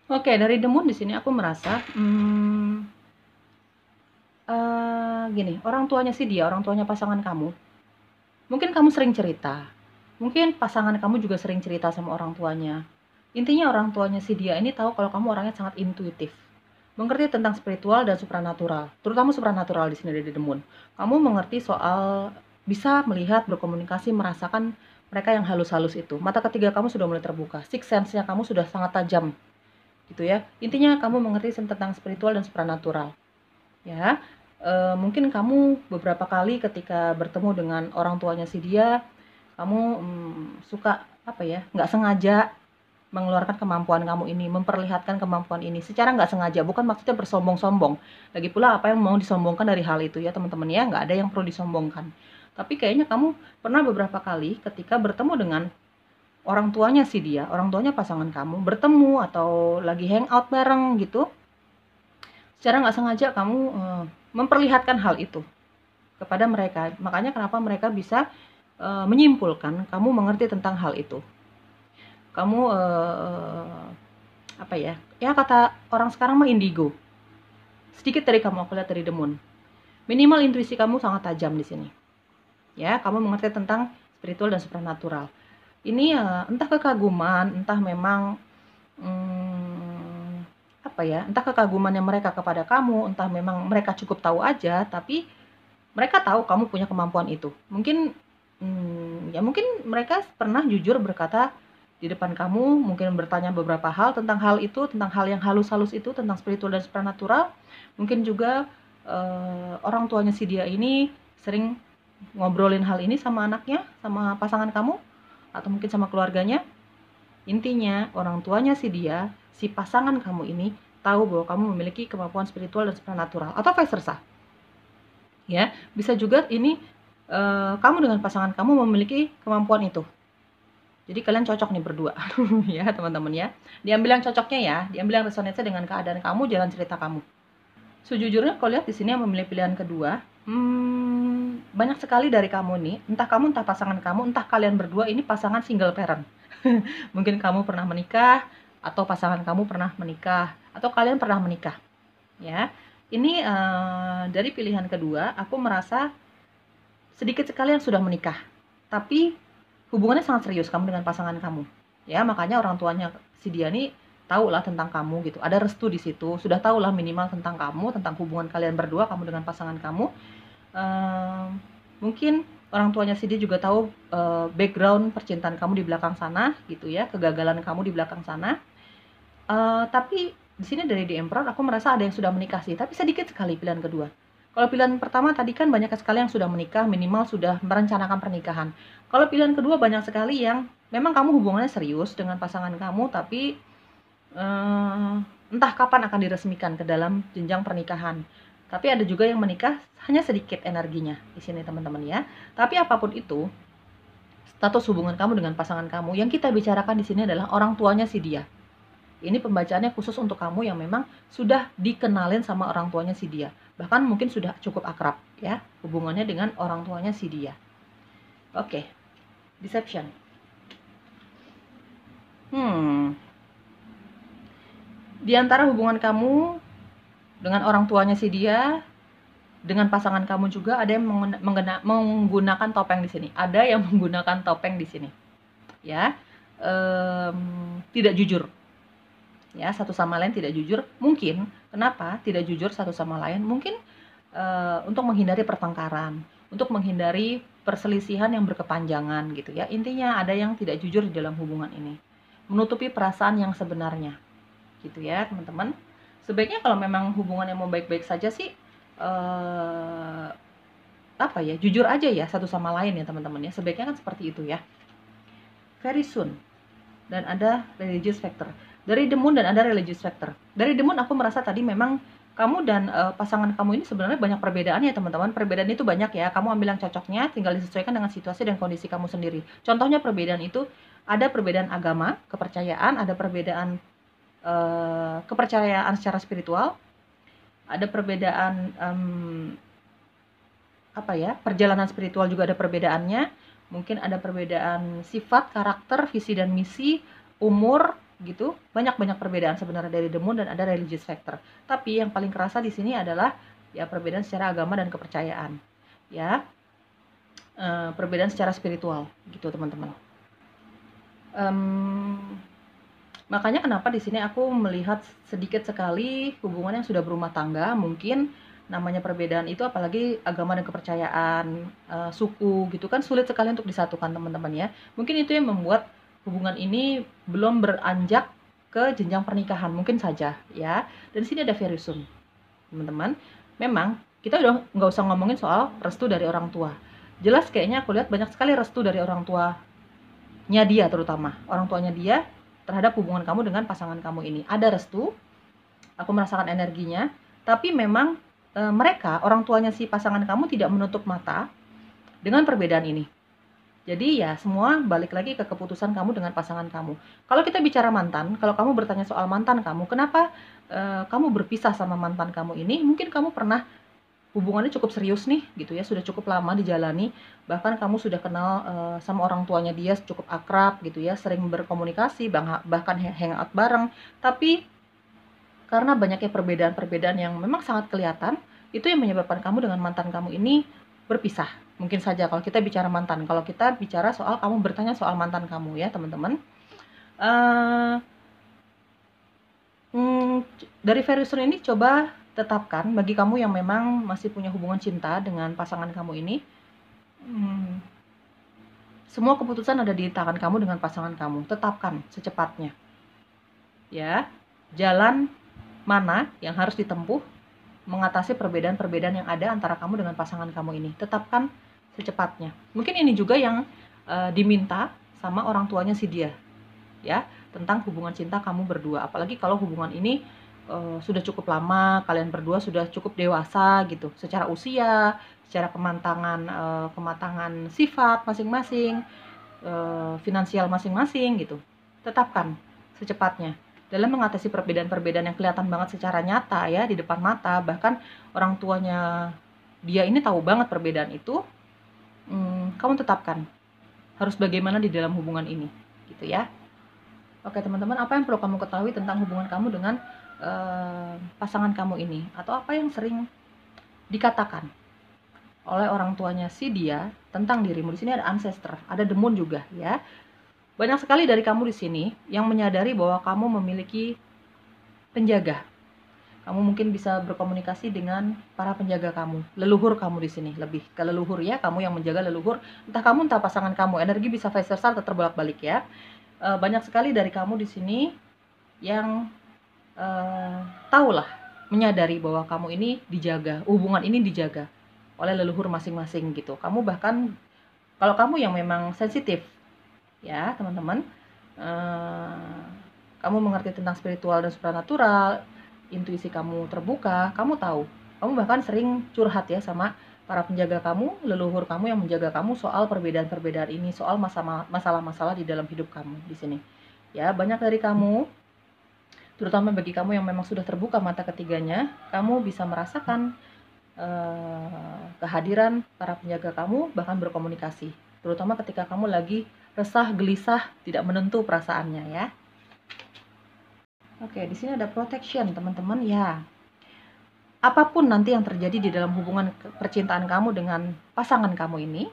Oke, dari The Moon di sini aku merasa gini, orang tuanya si dia, orang tuanya pasangan kamu. Mungkin kamu sering cerita. Mungkin pasangan kamu juga sering cerita sama orang tuanya. Intinya orang tuanya si dia ini tahu kalau kamu orangnya sangat intuitif. Mengerti tentang spiritual dan supranatural, terutama supranatural di sini dari The Moon. Kamu mengerti soal bisa melihat, berkomunikasi, merasakan mereka yang halus-halus itu. Mata ketiga kamu sudah mulai terbuka, sixth sense-nya kamu sudah sangat tajam, gitu ya. Intinya kamu mengerti tentang spiritual dan supranatural. Ya, mungkin kamu beberapa kali ketika bertemu dengan orang tuanya si dia, kamu suka apa ya, nggak sengaja mengeluarkan kemampuan kamu ini, memperlihatkan kemampuan ini secara nggak sengaja, bukan maksudnya bersombong-sombong. Lagi pula apa yang mau disombongkan dari hal itu ya teman-teman ya, nggak ada yang perlu disombongkan. Tapi kayaknya kamu pernah beberapa kali ketika bertemu dengan orang tuanya si dia, orang tuanya pasangan kamu, bertemu atau lagi hangout bareng gitu, secara nggak sengaja kamu memperlihatkan hal itu kepada mereka. Makanya kenapa mereka bisa menyimpulkan kamu mengerti tentang hal itu. Kamu apa ya? Ya kata orang sekarang mah indigo. Sedikit dari kamu aku lihat dari The Moon. Minimal intuisi kamu sangat tajam di sini. Ya, kamu mengerti tentang spiritual dan supernatural. Ini entah kekaguman, entah memang apa ya? Entah kekagumannya mereka kepada kamu, entah memang mereka cukup tahu aja, tapi mereka tahu kamu punya kemampuan itu. Mungkin ya mungkin mereka pernah jujur berkata di depan kamu, mungkin bertanya beberapa hal tentang hal itu, tentang hal yang halus-halus itu, tentang spiritual dan supernatural. Mungkin juga orang tuanya si dia ini sering ngobrolin hal ini sama anaknya, sama pasangan kamu, atau mungkin sama keluarganya. Intinya, orang tuanya si dia, si pasangan kamu ini, tahu bahwa kamu memiliki kemampuan spiritual dan supernatural, atau vice versa. Ya, bisa juga ini kamu dengan pasangan kamu memiliki kemampuan itu. Jadi kalian cocok nih berdua, ya teman-teman ya. Diambil yang cocoknya ya, diambil yang resonansinya dengan keadaan kamu, jalan cerita kamu. Sejujurnya kalau lihat di sini yang memilih pilihan kedua, banyak sekali dari kamu nih, entah kamu, entah pasangan kamu, entah kalian berdua ini pasangan single parent. Mungkin kamu pernah menikah, atau pasangan kamu pernah menikah, atau kalian pernah menikah. ya. Ini dari pilihan kedua, aku merasa sedikit sekali yang sudah menikah, tapi hubungannya sangat serius kamu dengan pasangan kamu. Ya, makanya orang tuanya si dia nih tahu lah tentang kamu gitu. Ada restu di situ, sudah tahu lah minimal tentang kamu, tentang hubungan kalian berdua, kamu dengan pasangan kamu. Eee, Mungkin orang tuanya si dia juga tahu, background percintaan kamu di belakang sana gitu ya, kegagalan kamu di belakang sana. Tapi di sini dari The Emperor aku merasa ada yang sudah menikah sih, tapi sedikit sekali pilihan kedua. Kalau pilihan pertama tadi kan banyak sekali yang sudah menikah, minimal sudah merencanakan pernikahan. Kalau pilihan kedua banyak sekali yang memang kamu hubungannya serius dengan pasangan kamu, tapi eee, entah kapan akan diresmikan ke dalam jenjang pernikahan. Tapi ada juga yang menikah hanya sedikit energinya di sini teman-teman ya. Tapi apapun itu, status hubungan kamu dengan pasangan kamu, yang kita bicarakan di sini adalah orang tuanya si dia. Ini pembacaannya khusus untuk kamu yang memang sudah dikenalin sama orang tuanya si dia. Bahkan mungkin sudah cukup akrab ya hubungannya dengan orang tuanya si dia. Oke, deception. Di antara hubungan kamu dengan orang tuanya si dia, dengan pasangan kamu juga ada yang menggunakan topeng di sini. Ada yang menggunakan topeng di sini. Ya, tidak jujur. Ya, satu sama lain tidak jujur. Mungkin kenapa tidak jujur satu sama lain? Mungkin untuk menghindari pertengkaran, untuk menghindari perselisihan yang berkepanjangan gitu ya. Intinya ada yang tidak jujur di dalam hubungan ini, menutupi perasaan yang sebenarnya gitu ya teman-teman. Sebaiknya kalau memang hubungannya mau baik-baik saja sih, apa ya, jujur aja ya satu sama lain ya teman-teman ya. Sebaiknya kan seperti itu ya. Very soon. Dan ada religious factor. Dari The Moon dan ada religious factor. Dari The Moon aku merasa tadi memang kamu dan pasangan kamu ini sebenarnya banyak perbedaannya teman-teman. Perbedaan itu banyak ya. Kamu ambil yang cocoknya, tinggal disesuaikan dengan situasi dan kondisi kamu sendiri. Contohnya perbedaan itu ada perbedaan agama, kepercayaan, ada perbedaan kepercayaan secara spiritual, ada perbedaan apa ya, perjalanan spiritual juga ada perbedaannya. Mungkin ada perbedaan sifat, karakter, visi dan misi, umur gitu. Banyak-banyak perbedaan sebenarnya dari The Moon dan ada religious factor. Tapi yang paling kerasa di sini adalah ya perbedaan secara agama dan kepercayaan. Ya, perbedaan secara spiritual gitu teman-teman. Makanya kenapa di sini aku melihat sedikit sekali hubungan yang sudah berumah tangga, mungkin namanya perbedaan itu apalagi agama dan kepercayaan, suku gitu kan sulit sekali untuk disatukan teman-teman ya. Mungkin itu yang membuat hubungan ini belum beranjak ke jenjang pernikahan, mungkin saja ya. Dan di sini ada very soon, teman-teman. Memang kita udah nggak usah ngomongin soal restu dari orang tua. Jelas kayaknya aku lihat banyak sekali restu dari orang tuanya dia, terutama orang tuanya dia terhadap hubungan kamu dengan pasangan kamu ini. Ada restu, aku merasakan energinya, tapi memang mereka, orang tuanya si pasangan kamu tidak menutup mata dengan perbedaan ini. Jadi ya semua balik lagi ke keputusan kamu dengan pasangan kamu. Kalau kita bicara mantan, kalau kamu bertanya soal mantan kamu, kenapa kamu berpisah sama mantan kamu ini? Mungkin kamu pernah hubungannya cukup serius nih gitu ya, sudah cukup lama dijalani, bahkan kamu sudah kenal sama orang tuanya dia cukup akrab gitu ya, sering berkomunikasi, bahkan hangout bareng. Tapi karena banyaknya perbedaan-perbedaan yang memang sangat kelihatan, itu yang menyebabkan kamu dengan mantan kamu ini berpisah. Mungkin saja kalau kita bicara mantan, kalau kita bicara soal kamu bertanya soal mantan kamu ya teman-teman. Dari Ferguson ini coba tetapkan bagi kamu yang memang masih punya hubungan cinta dengan pasangan kamu ini, semua keputusan ada di tangan kamu dengan pasangan kamu. Tetapkan secepatnya. Ya, jalan mana yang harus ditempuh mengatasi perbedaan-perbedaan yang ada antara kamu dengan pasangan kamu ini. Tetapkan secepatnya. Mungkin ini juga yang diminta sama orang tuanya si dia. Ya, tentang hubungan cinta kamu berdua. Apalagi kalau hubungan ini sudah cukup lama, kalian berdua sudah cukup dewasa gitu, secara usia, secara kematangan sifat masing-masing, finansial masing-masing gitu. Tetapkan secepatnya dalam mengatasi perbedaan-perbedaan yang kelihatan banget secara nyata ya di depan mata, bahkan orang tuanya dia ini tahu banget perbedaan itu. Kamu tetapkan harus bagaimana di dalam hubungan ini gitu ya. Oke teman-teman, apa yang perlu kamu ketahui tentang hubungan kamu dengan pasangan kamu ini, atau apa yang sering dikatakan oleh orang tuanya si dia tentang dirimu. Di sini ada ancestor, ada the moon juga ya. Banyak sekali dari kamu di sini yang menyadari bahwa kamu memiliki penjaga. Kamu mungkin bisa berkomunikasi dengan para penjaga kamu, leluhur kamu di sini, lebih ke leluhur ya, kamu yang menjaga leluhur, entah kamu entah pasangan kamu. Energi bisa vice versa atau terbolak-balik ya. Banyak sekali dari kamu di sini yang tahulah, menyadari bahwa kamu ini dijaga, hubungan ini dijaga oleh leluhur masing-masing gitu. Kamu bahkan kalau kamu yang memang sensitif ya teman-teman, kamu mengerti tentang spiritual dan supranatural, intuisi kamu terbuka, kamu tahu, kamu bahkan sering curhat ya sama para penjaga kamu, leluhur kamu yang menjaga kamu soal perbedaan-perbedaan ini, soal masalah-masalah di dalam hidup kamu di sini. Ya, banyak dari kamu, terutama bagi kamu yang memang sudah terbuka mata ketiganya, kamu bisa merasakan kehadiran para penjaga kamu, bahkan berkomunikasi, terutama ketika kamu lagi resah, gelisah, tidak menentu perasaannya ya. Oke, di sini ada protection, teman-teman ya. Apapun nanti yang terjadi di dalam hubungan percintaan kamu dengan pasangan kamu ini,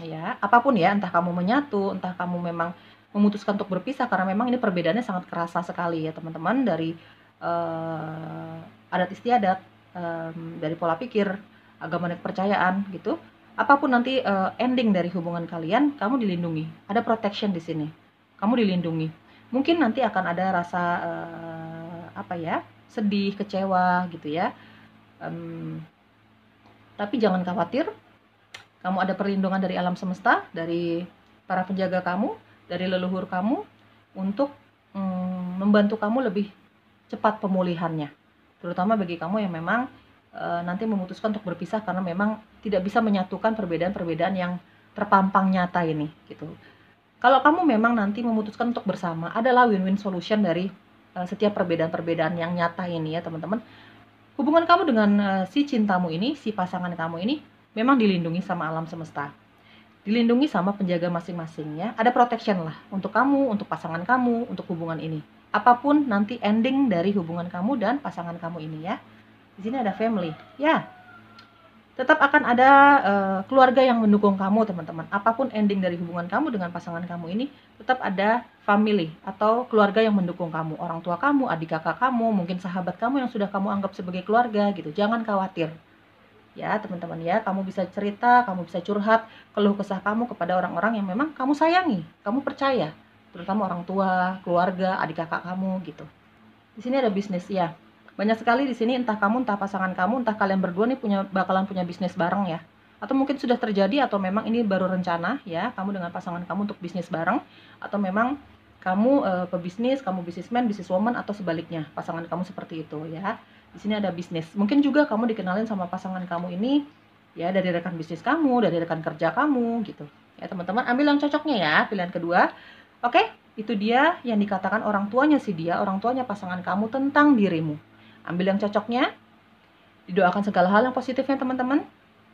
ya, apapun ya, entah kamu menyatu, entah kamu memang memutuskan untuk berpisah, karena memang ini perbedaannya sangat kerasa sekali ya, teman-teman, dari adat istiadat, dari pola pikir, agama dan kepercayaan gitu. Apapun nanti ending dari hubungan kalian, kamu dilindungi. Ada protection di sini. Kamu dilindungi. Mungkin nanti akan ada rasa sedih, kecewa gitu ya. Tapi jangan khawatir. Kamu ada perlindungan dari alam semesta, dari para penjaga kamu, dari leluhur kamu untuk membantu kamu lebih cepat pemulihannya. Terutama bagi kamu yang memang nanti memutuskan untuk berpisah karena memang tidak bisa menyatukan perbedaan-perbedaan yang terpampang nyata ini gitu. Kalau kamu memang nanti memutuskan untuk bersama, adalah win-win solution dari setiap perbedaan-perbedaan yang nyata ini ya teman-teman. Hubungan kamu dengan si cintamu ini, si pasangan kamu ini memang dilindungi sama alam semesta. Dilindungi sama penjaga masing-masing ya. Ada protection lah untuk kamu, untuk pasangan kamu, untuk hubungan ini. Apapun nanti ending dari hubungan kamu dan pasangan kamu ini ya. Di sini ada family. Ya. Tetap akan ada keluarga yang mendukung kamu, teman-teman. Apapun ending dari hubungan kamu dengan pasangan kamu ini, tetap ada family atau keluarga yang mendukung kamu. Orang tua kamu, adik kakak kamu, mungkin sahabat kamu yang sudah kamu anggap sebagai keluarga gitu. Jangan khawatir. Ya, teman-teman ya, kamu bisa cerita, kamu bisa curhat, keluh kesah kamu kepada orang-orang yang memang kamu sayangi, kamu percaya. Terutama orang tua, keluarga, adik kakak kamu gitu. Di sini ada bisnis ya. Banyak sekali di sini, entah kamu, entah pasangan kamu, entah kalian berdua nih bakalan punya bisnis bareng ya. Atau mungkin sudah terjadi, atau memang ini baru rencana ya, kamu dengan pasangan kamu untuk bisnis bareng, atau memang kamu pebisnis, kamu businessman, businesswoman, atau sebaliknya, pasangan kamu seperti itu ya. Di sini ada bisnis. Mungkin juga kamu dikenalin sama pasangan kamu ini ya dari rekan bisnis kamu, dari rekan kerja kamu gitu. Ya, teman-teman, ambil yang cocoknya ya, pilihan kedua. Oke, itu dia yang dikatakan orang tuanya si dia, orang tuanya pasangan kamu tentang dirimu. Ambil yang cocoknya, didoakan segala hal yang positifnya teman-teman.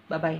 Bye-bye.